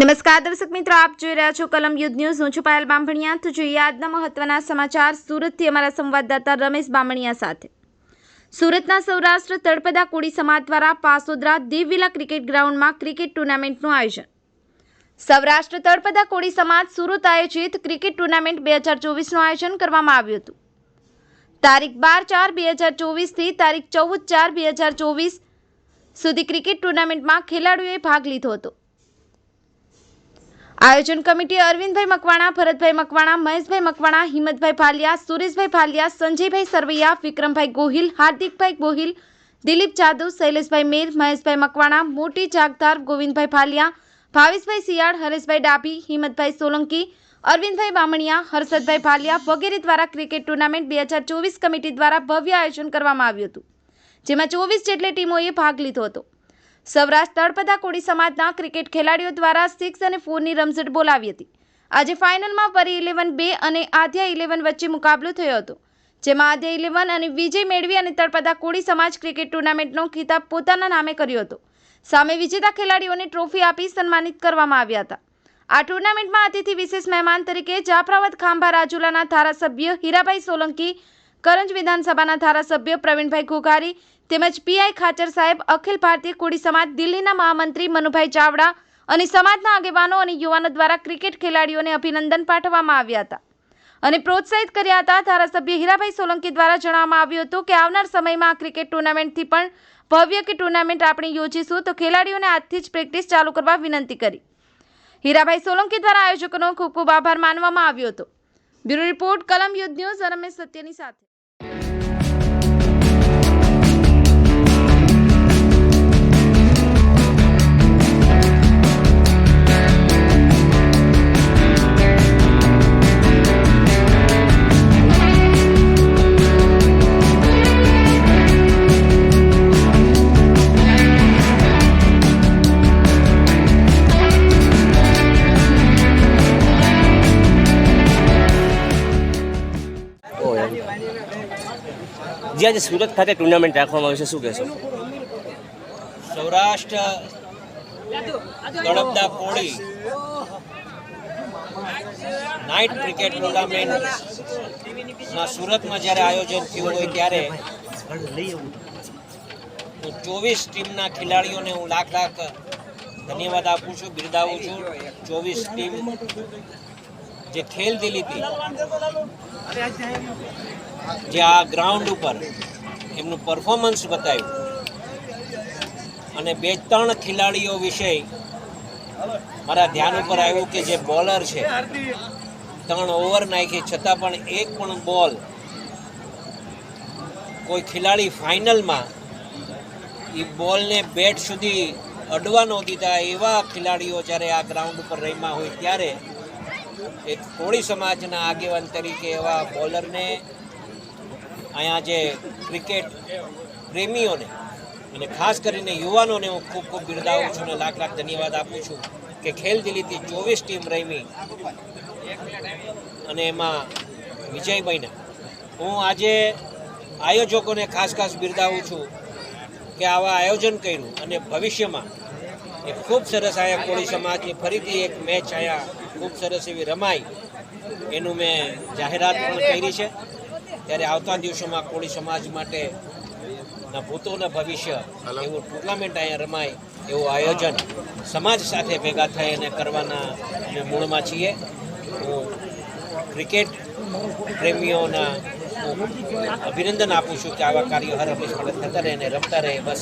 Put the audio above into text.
નમસ્કાર દર્શક મિત્રો, આપ જોઈ રહ્યા છો કલમ યુદ્ધ ન્યૂઝ। હું છું પાયલ બામણિયા। તો જોઈએ આજના મહત્વના સમાચાર સુરતથી અમારા સંવાદદાતા રમેશ બામણિયા સાથે। સુરતના સૌરાષ્ટ્ર તળપદા કોળી સમાજ દ્વારા પાસોદરા દેવવિલા ક્રિકેટ ગ્રાઉન્ડમાં ક્રિકેટ ટુર્નામેન્ટનું આયોજન। સૌરાષ્ટ્ર તળપદા કોળી સમાજ સુરત આયોજિત ક્રિકેટ ટુર્નામેન્ટ 2024નું આયોજન કરવામાં આવ્યું હતું। તારીખ 12/4/2024 થી તારીખ 14/4/2024 સુધી ક્રિકેટ ટુર્નામેન્ટમાં ખેલાડીઓએ ભાગ લીધો હતો। आयोजन कमिटी अरविंद भाई मकवाणा, भरत भाई मकवाणा, महेश भाई मकवाणा, हिम्मत भाई फालिया, सुरेश भाई फालिया, संजय भाई सरवैया, विक्रम भाई गोहिल, हार्दिक भाई गोहिल, दिलीप जादव, शैलेष भाई मेर, महेश भाई मकवाणा, मोटी जागदार, गोविंद भाई फालिया, भावेश भाई सियाड़, हरेश भाई डाभी, हिम्मत भाई सोलंकी, अरविंद भाई बामणिया, हर्षद भाई फालिया वगैरह द्वारा क्रिकेट टूर्नामेंट 2024 कमिटी द्वारा भव्य आयोजन करवामां आव्युं हतुं, जेमां 24 જેટલી ટીમોએ ભાગ લીધો હતો। સૌરાષ્ટ્ર તળપદા કોળી સમાજના ક્રિકેટ ખેલાડીઓ દ્વારા 6 અને 4 ની રમઝટ બોલાવી હતી। આજે ફાઇનલમાં વરી 11-2 અને આધ્યા 11 વચ્ચે મુકાબલો થયો હતો, જેમાં આધ્યા 11 અને વિજય મેળવી અને તળપદા કોળી સમાજ ક્રિકેટ ટુર્નામેન્ટનો ખિતાબ પોતાના નામે કર્યો હતો। સામે વિજેતા ખેલાડીઓને ટ્રોફી આપી સન્માનિત કરવામાં આવ્યા હતા। આ ટુર્નામેન્ટમાં અતિથિ વિશેષ મહેમાન તરીકે જાફરાબાદ ખાંભા રાજુલાના ધારાસભ્ય હીરાભાઈ સોલંકી, કરંજ વિધાનસભાના ધારાસભ્ય પ્રવીણભાઈ ઘોઘારી તેમજ પીઆઈ ખાચર સાહેબ, અખિલ ભારતીય કોળી સમાજ દિલ્હીના મહામંત્રી મનુભાઈ ચાવડા અને સમાજના આગેવાનો અને યુવાનો દ્વારા ક્રિકેટ ખેલાડીઓને અભિનંદન પાઠવવામાં આવ્યા હતા અને પ્રોત્સાહિત કર્યા હતા। ધારાસભ્ય હીરાભાઈ સોલંકી દ્વારા જણાવવામાં આવ્યું હતું કે આવનાર સમયમાં આ ક્રિકેટ ટુર્નામેન્ટથી પણ ભવ્ય કે ટુર્નામેન્ટ આપણે યોજીશું તો ખેલાડીઓને આજથી જ પ્રેક્ટિસ ચાલુ કરવા વિનંતી કરી। હીરાભાઈ સોલંકી દ્વારા આયોજકોનો ખૂબ ખૂબ આભાર માનવામાં આવ્યો હતો। બ્યુરો રિપોર્ટ, કલમ યુદ્ધ ન્યૂઝ, રમેશ સત્યની સાથે। જે આજે સુરત ખાતે ટુર્નામેન્ટ રાખવામાં આવી છે, શું કહેશો? સૌરાષ્ટ્ર તળપદા કોળી નાઇટ ક્રિકેટ ટુર્નામેન્ટના સુરતમાં જ્યારે આયોજન થયું હોય ત્યારે હું 24 ટીમના ખેલાડીઓને હું લાખ ધન્યવાદ આપું છું, બિરદાવું છું। 24 ટીમ જે ખેલદિલી હતી, જે આ ગ્રાઉન્ડ ઉપર એમનું પરફોર્મન્સ બતાવ્યું અને 2-3 ખેલાડીઓ વિશે મારા ધ્યાન ઉપર આવ્યું કે જે બોલર છે 3 ઓવર નાખી છતાં પણ એક પણ બોલ કોઈ ખેલાડી ફાઇનલમાં એ બોલને બેટ સુધી અડવા ન દીધા એવા ખેલાડીઓ જ્યારે આ ગ્રાઉન્ડ ઉપર રમ્યા હોય ત્યારે એક કોળી સમાજના આગેવાન તરીકે એવા બોલરને અહીંયા જે ક્રિકેટ પ્રેમીઓને અને ખાસ કરીને યુવાનોને હું ખૂબ ખૂબ બિરદાવું છું અને લાખ ધન્યવાદ આપું છું કે ખેલદિલીથી 24 ટીમ રમી અને એમાં વિજય બન્યા। હું આજે આયોજકોને ખાસ બિરદાવું છું કે આવા આયોજન કર્યું અને ભવિષ્યમાં એ ખૂબ સરસ અહીંયા કોળી સમાજની ફરીથી એક મેચ અહીંયા ખૂબ સરસ એવી રમાય એનું મેં જાહેરાત પણ કરી છે। ત્યારે આવતા દિવસોમાં કોળી સમાજ માટેના ભૂતોના ભવિષ્ય એવું ટુર્નામેન્ટ અહીંયા રમાય એવું આયોજન સમાજ સાથે ભેગા થઈ અને કરવાના અમે મૂળમાં છીએ। હું ક્રિકેટ પ્રેમીઓના અભિનંદન આપું છું કે આવા કાર્યો હર હંમેશ માટે થતા રહે અને રમતા રહે, બસ